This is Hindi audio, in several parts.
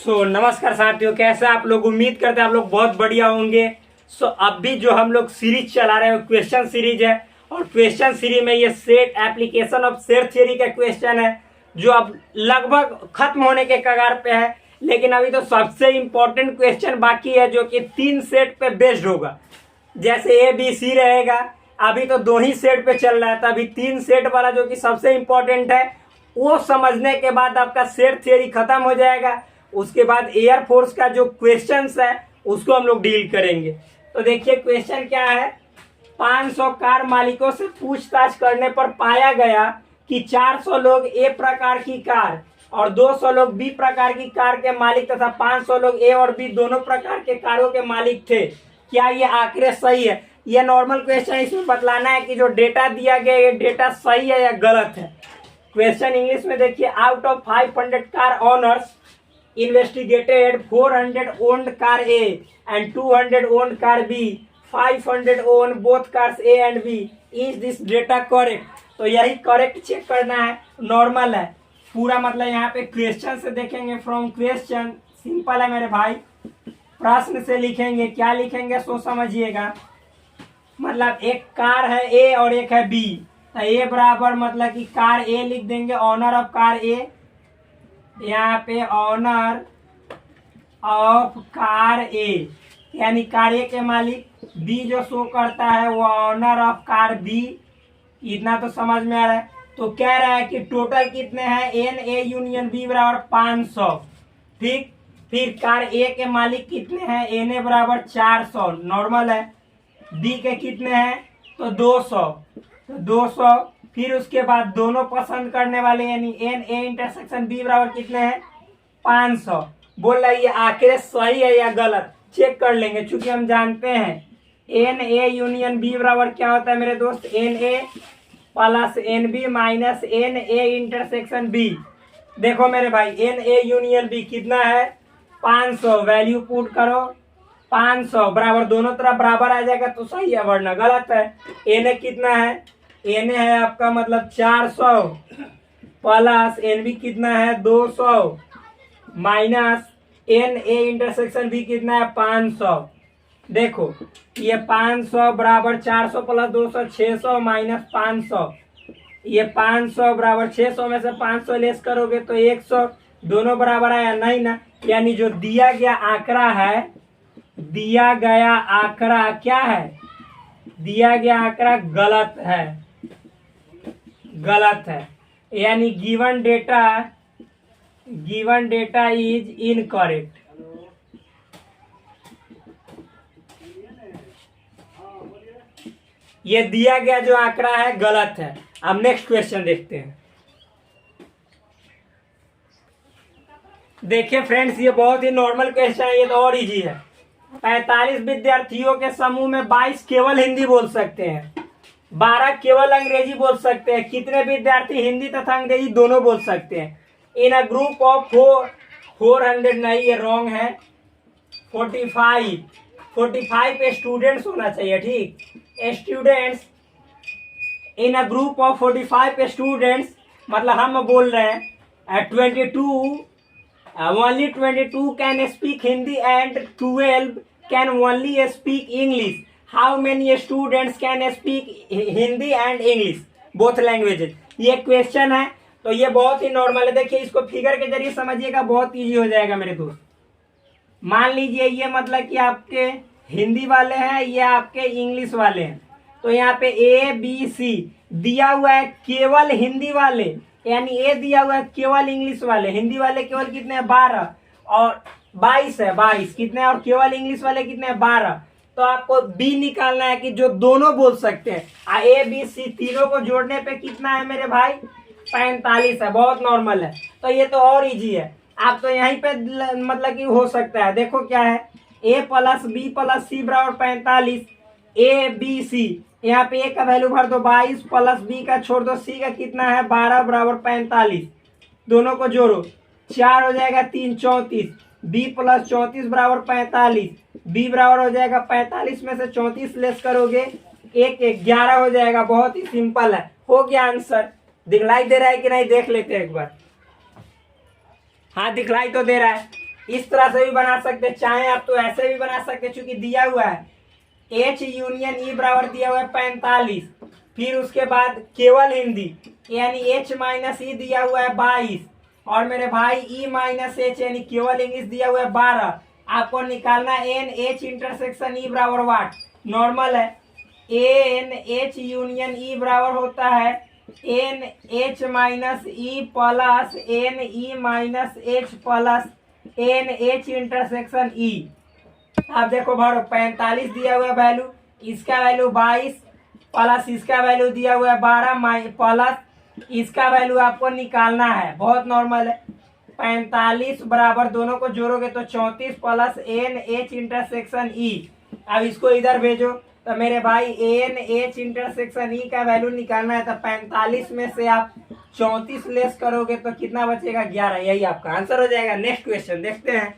नमस्कार साथियों, कैसे आप लोग। उम्मीद करते हैं आप लोग बहुत बढ़िया होंगे। अब भी जो हम लोग सीरीज चला रहे हैं क्वेश्चन सीरीज है, और क्वेश्चन सीरीज में ये set application of set theory का क्वेश्चन है जो अब लगभग खत्म होने के कगार पे है। लेकिन अभी तो सबसे इम्पोर्टेंट क्वेश्चन बाकी है जो कि 3 सेट पे बेस्ड होगा। जैसे ए बी सी रहेगा, अभी तो 2 ही सेट पे चल रहा है, तो अभी 3 सेट वाला जो कि सबसे इम्पोर्टेंट है वो समझने के बाद आपका सेट थ्योरी खत्म हो जाएगा। उसके बाद एयरफोर्स का जो क्वेश्चंस है उसको हम लोग डील करेंगे। तो देखिए क्वेश्चन क्या है। 500 कार मालिकों से पूछताछ करने पर पाया गया कि 400 लोग ए प्रकार की कार और 200 लोग बी प्रकार की कार के मालिक तथा 500 लोग ए और बी दोनों प्रकार के कारों के मालिक थे। क्या ये आंकड़े सही है? ये नॉर्मल क्वेश्चन, इसमें बतलाना है कि जो डेटा दिया गया ये डेटा सही है या गलत है। क्वेश्चन इंग्लिश में देखिए, out of 500 car owners investigated 400 owned car A and 200 owned car B, 500 own both cars A and B. Is this data correct? तो यही करेक्ट चेक करना है, नॉर्मल है पूरा। मतलब यहाँ पे क्वेश्चन से देखेंगे, फ्रॉम क्वेश्चन सिंपल है मेरे भाई। प्रश्न से लिखेंगे, क्या लिखेंगे सो समझिएगा। मतलब एक कार है ए और एक है बी, तो ए बराबर मतलब कि कार ए लिख देंगे, ऑनर ऑफ कार ए, यहाँ पे ऑनर ऑफ कार ए यानी कार ए के मालिक। बी जो शो करता है वो ऑनर ऑफ कार बी। इतना तो समझ में आ रहा है। तो कह रहा है कि टोटल कितने हैं, एन ए यूनियन बी बराबर 500। ठीक, फिर कार ए के मालिक कितने हैं, एन ए बराबर 400, नॉर्मल है। बी के कितने हैं, तो 200, तो 200। फिर उसके बाद दोनों पसंद करने वाले यानी एन ए इंटरसेक्शन बी बराबर कितने हैं, 500। बोल रहा है ये आंकड़े सही है या गलत, चेक कर लेंगे। चूंकि हम जानते हैं एन ए यूनियन बी बराबर क्या होता है मेरे दोस्त, n A plus n B minus n A intersection B. देखो मेरे भाई, एन ए यूनियन बी कितना है, 500। वैल्यू पुट करो, 500 बराबर दोनों तरफ बराबर आ जाएगा तो सही है, वरना गलत है। एन ए कितना है, एन ए है आपका मतलब 400 प्लस एन बी कितना है 200 minus n A intersection B कितना है 500। देखो ये 500 बराबर 400 प्लस 200 600 माइनस 500। ये 500 बराबर 600 में से 500 लेस करोगे तो 100, दोनों बराबर आया नहीं ना। यानी जो दिया गया आंकड़ा है, दिया गया आंकड़ा क्या है, दिया गया आंकड़ा गलत है, गलत है। यानी गिवन डेटा इज इनकरेक्ट। ये दिया गया जो आंकड़ा है गलत है। अब नेक्स्ट क्वेश्चन देखते हैं। देखिए फ्रेंड्स, ये बहुत ही नॉर्मल क्वेश्चन है, ये तो और इजी है। 45 विद्यार्थियों के समूह में 22 केवल हिंदी बोल सकते हैं, 12 केवल अंग्रेजी बोल सकते हैं। कितने विद्यार्थी हिंदी तथा अंग्रेजी दोनों बोल सकते हैं? इन अ ग्रुप ऑफ 400, नहीं ये रॉन्ग है, 45 स्टूडेंट्स होना चाहिए। ठीक, students in a group of 45 students, मतलब हम बोल रहे हैं 22 only 22 can speak Hindi and 12 can only speak English. How many students can speak Hindi and English both languages? ये क्वेश्चन है, तो ये बहुत ही नॉर्मल है। देखिए इसको फिगर के जरिए समझिएगा, बहुत इजी हो जाएगा मेरे दोस्त। मान लीजिए ये मतलब कि आपके हिंदी वाले हैं, ये आपके इंग्लिश वाले हैं। तो यहाँ पे ए बी सी दिया हुआ है केवल हिंदी वाले, यानी ए दिया हुआ है केवल इंग्लिश वाले। हिंदी वाले केवल कितने हैं, 12 और 22 है, 22 कितने, और केवल इंग्लिश वाले कितने हैं, 12। तो आपको बी निकालना है कि जो दोनों बोल सकते हैं। ए बी सी तीनों को जोड़ने पे कितना है मेरे भाई, 45 है, बहुत नॉर्मल है। तो ये तो और इजी है। आप तो यहीं पे मतलब कि हो सकता है। देखो क्या है, ए प्लस बी प्लस सी बराबर 45, ए बी सी। यहाँ पे ए का वैल्यू भर दो 22 प्लस बी का छोड़ दो, सी का कितना है 12 बराबर 45। दोनों को जोड़ो, 4 हो जाएगा 3 34, बी प्लस 34 बराबर 45। बी बराबर हो जाएगा 45 में से 34 लेस करोगे 1 11 हो जाएगा। बहुत ही सिंपल है, हो गया आंसर। दिखलाई दे रहा है कि नहीं, देख लेते हैं एक बार। हाँ दिखलाई तो दे रहा है। इस तरह से भी बना सकते, चाहे आप तो ऐसे भी बना सकते, चूंकि दिया हुआ है H यूनियन E बराबर दिया हुआ है 45। फिर उसके बाद केवल हिंदी यानी H माइनस ई दिया हुआ है 22, और मेरे भाई E माइनस एच यानी केवल इंग्लिश दिया हुआ है 12। आपको निकालना एन एच इंटरसेक्शन ई बराबर वाट, नॉर्मल है। एन एच यूनियन ई बराबर होता है n H minus E plus n E minus H plus n H intersection E. आप देखो भरो, 45 दिया हुआ वैल्यू, इसका वैल्यू 22 प्लस इसका वैल्यू दिया हुआ है 12 प्लस इसका वैल्यू आपको निकालना है, बहुत नॉर्मल है। 45 बराबर दोनों को जोड़ोगे तो 34 plus n H intersection E. अब इसको इधर भेजो तो मेरे भाई एन एच इंटरसेक्शन ई का वैल्यू निकालना है, तो 45 में से आप 34 लेस करोगे तो कितना बचेगा? 11। यही आपका आंसर हो जाएगा। नेक्स्ट क्वेश्चन देखते हैं।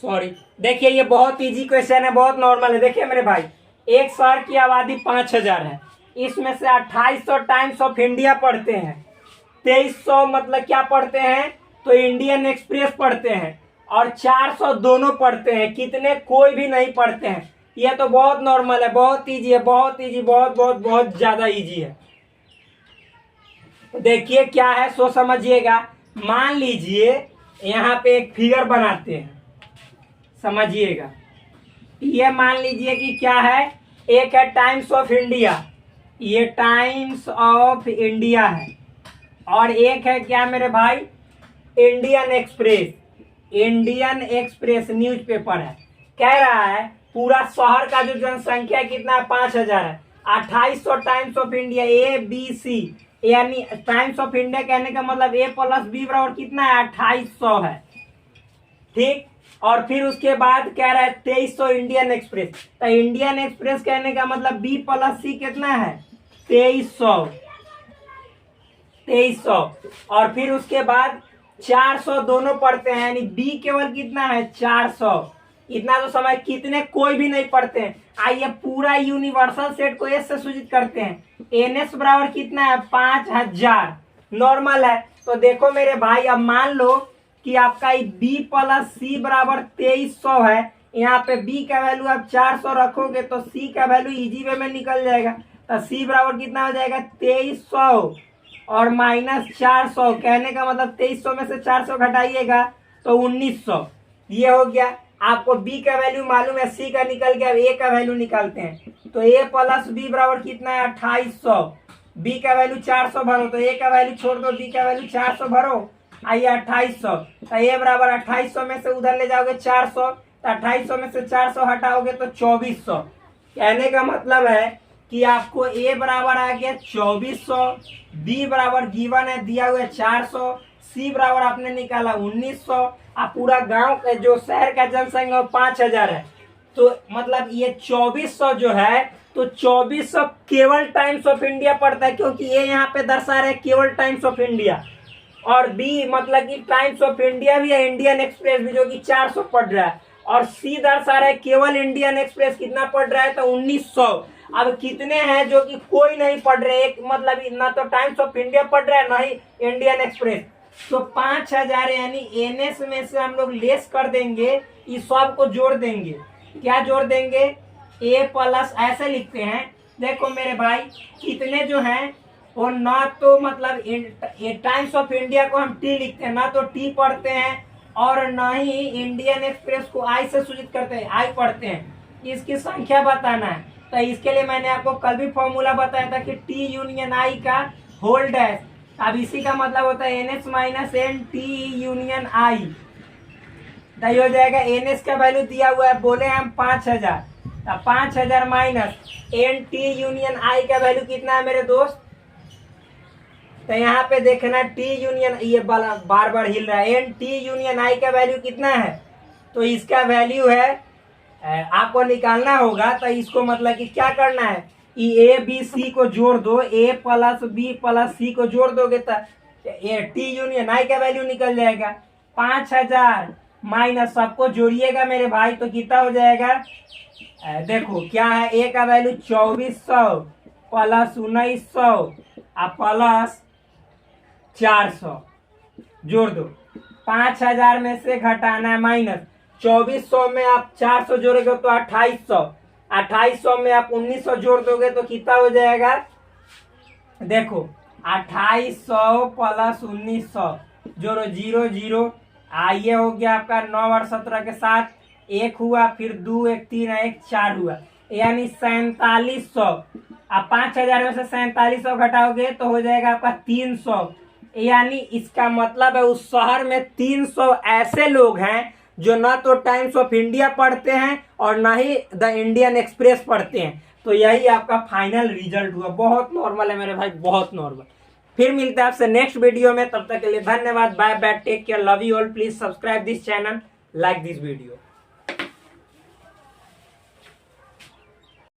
सॉरी, देखिए ये बहुत इजी क्वेश्चन है, बहुत नॉर्मल है। देखिए मेरे भाई, एक शहर की आबादी 5000 है, इसमें से 2800 टाइम्स ऑफ इंडिया पढ़ते हैं, 2300 मतलब क्या पढ़ते हैं तो इंडियन एक्सप्रेस पढ़ते हैं, और 400 दोनों पढ़ते हैं। कितने? कोई भी नहीं पढ़ते हैं। यह तो बहुत नॉर्मल है, बहुत इजी है, बहुत इजी, बहुत बहुत बहुत ज्यादा इजी है। देखिए क्या है, सो समझिएगा। मान लीजिए यहाँ पे एक फिगर बनाते हैं, समझिएगा। ये मान लीजिए कि क्या है, एक है टाइम्स ऑफ इंडिया, ये टाइम्स ऑफ इंडिया है, और एक है क्या मेरे भाई, Indian express. Indian express newspaper है। कह रहा है पूरा शहर का जो जनसंख्या कितना है 5000 है, 2800 Times of India A B C, यानी टाइम्स ऑफ इंडिया कहने का मतलब ए प्लस बी बराबर कितना है 2800 है, ठीक। और फिर उसके बाद कह रहा है 2300 इंडियन एक्सप्रेस, तो इंडियन एक्सप्रेस कहने का मतलब बी प्लस सी कितना है 2300। और फिर उसके बाद 400 दोनों पढ़ते हैं, यानी बी केवल कितना है 400। इतना तो समय कितने? कोई भी नहीं पढ़ते हैं। आइए पूरा यूनिवर्सल सेट को एस से सूचित करते हैं। एन एस बराबर कितना है 5000, नॉर्मल है। तो देखो मेरे भाई, अब मान लो कि आपका बी प्लस सी बराबर 2300 है, यहाँ पे बी का वैल्यू आप 400 रखोगे तो सी का वैल्यू इजी वे में निकल जाएगा। तो सी बराबर कितना हो जाएगा 2300 और माइनस 400, कहने का मतलब 2300 में से 400 घटाइएगा तो 1900। ये हो गया। आपको बी का वैल्यू मालूम है, सी का निकल गया, ए का वैल्यू निकालते हैं। तो ए प्लस बी बराबर कितना है 2800, बी का वैल्यू 400 भरो, तो ए का वैल्यू छोड़ दो, बी का वैल्यू 400 भरो, आइए 2800। तो ए बराबर 2800 में से उधर ले जाओगे 400, तो 2800 में से 400 हटाओगे तो 2400। कहने का मतलब है कि आपको ए बराबर आ गया 2400, बी बराबर गिवन है दिया हुआ है 400, सी बराबर आपने निकाला 1900। आप पूरा गांव का जो शहर का जनसंख्या 5000 है, तो मतलब ये 2400 जो है, तो 2400 केवल टाइम्स ऑफ इंडिया पड़ता है, क्योंकि ये यहाँ पे दर्शा रहे केवल टाइम्स ऑफ इंडिया, और बी मतलब कि टाइम्स ऑफ इंडिया भी है, इंडियन एक्सप्रेस भी, जो कि 400 पढ़ रहा है, और सी दर्शा रहा है केवल इंडियन एक्सप्रेस कितना पढ़ रहा है तो 1900। अब कितने हैं जो कि कोई नहीं पढ़ रहे, एक मतलब ना तो टाइम्स ऑफ इंडिया पढ़ रहा है ना ही इंडियन एक्सप्रेस। तो 5000 यानी एनएस में से हम लोग लेस कर देंगे, इस सब को जोड़ देंगे। क्या जोड़ देंगे? ए प्लस, ऐसे लिखते हैं। देखो मेरे भाई, कितने जो हैं वो ना तो मतलब टाइम्स ऑफ इंडिया को हम टी लिखते हैं, ना तो टी पढ़ते हैं, और ना ही इंडियन एक्सप्रेस को आई से सूचित करते हैं, आई पढ़ते हैं। इसकी संख्या बताना है, तो इसके लिए मैंने आपको कल भी फॉर्मूला बताया था कि टी यूनियन आई का होल डैश। अब इसी का मतलब होता है N S minus N T union I. तो हो जाएगा एन एस का वैल्यू दिया हुआ है, बोले हम 5000, तो 5000 माइनस एन टी यूनियन आई का वैल्यू कितना है मेरे दोस्त? तो यहाँ पे देखना टी यूनियन, ये बार बार हिल रहा है, एन टी यूनियन आई का वैल्यू कितना है? तो इसका वैल्यू है, आपको निकालना होगा। तो इसको मतलब कि क्या करना है, ए बी सी को जोड़ दो, ए प्लस बी प्लस सी को जोड़ दोगे तो टी यूनियन आई का वैल्यू निकल जाएगा। 5000 माइनस सबको जोड़िएगा मेरे भाई, तो कितना हो जाएगा? देखो क्या है, ए का वैल्यू 2400 प्लस 1900 प्लस 400 जोड़ दो। 5000 में से घटाना है माइनस। 2400 में आप 400 जोड़ोगे तो 2800। 2800 में आप 1900 जोड़ दोगे तो कितना हो जाएगा? देखो 2800 प्लस 1900 जोड़ो 0 0। ये हो गया आपका 9 और 17 के साथ 1 हुआ, फिर 2 1 3 1 4 हुआ, यानी 4700। आप 5000 में से 4700 घटाओगे तो हो जाएगा आपका 300। यानी इसका मतलब है उस शहर में 300 ऐसे लोग हैं जो ना तो टाइम्स ऑफ इंडिया पढ़ते हैं और ना ही द इंडियन एक्सप्रेस पढ़ते हैं। तो यही आपका फाइनल रिजल्ट हुआ। बहुत नॉर्मल है मेरे भाई, बहुत नॉर्मल। फिर मिलते हैं आपसे नेक्स्ट वीडियो में, तब तक के लिए धन्यवाद। Bye bye, take care, love you all. Please subscribe this channel, like this video.